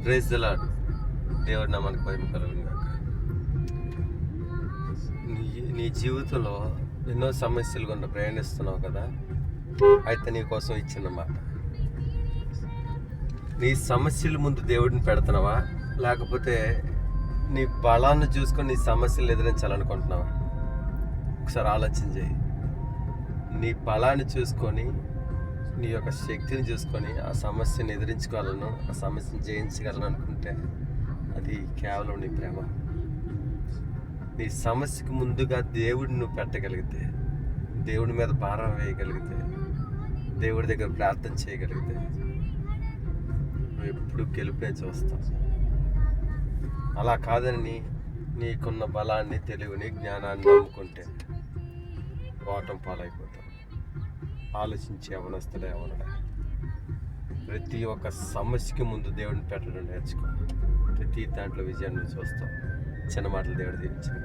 Praise the lord. దేవుడి నామానికి మహిమ కలుగును గాక. నీ జీవితంలో ఎన్నో సమస్యలు గుండా ప్రయాణిస్తున్నావు కదా, అయితే నీ కోసం ఇచ్చిన మాట. నీ సమస్యల ముందు దేవుడిని పెడుతున్నావా, లేకపోతే నీ బలాన్ని చూసుకొని నీ సమస్యలు ఎదిరించాలనుకుంటున్నావా? ఒకసారి ఆలోచన చేయి. నీ బలాన్ని చూసుకొని, నీ యొక్క శక్తిని చూసుకొని ఆ సమస్యను ఎదిరించుకోవాలను, ఆ సమస్యను జయించగలను అనుకుంటే అది కేవలం నీ ప్రేమ. నీ సమస్యకు ముందుగా దేవుడిని నువ్వు పెట్టగలిగితే, దేవుడి మీద భారం వేయగలిగితే, దేవుడి దగ్గర ప్రార్థన చేయగలిగితే నువ్వు ఎప్పుడు గెలుపునే చూస్తావు. అలా కాదని నీకున్న బలాన్ని, తెలివిని, జ్ఞానాన్ని నమ్ముకుంటే ఓటం పాలైపోతావు. ఆలోచించి యవనస్తుడే ఎవరుడా, ప్రతి ఒక్క సమస్యకి ముందు దేవుడిని పెట్టడం నేర్చుకో. ప్రతి దాంట్లో విజయాన్ని చూస్తావు. చిన్న మాటలు దేవుడు దీవించిన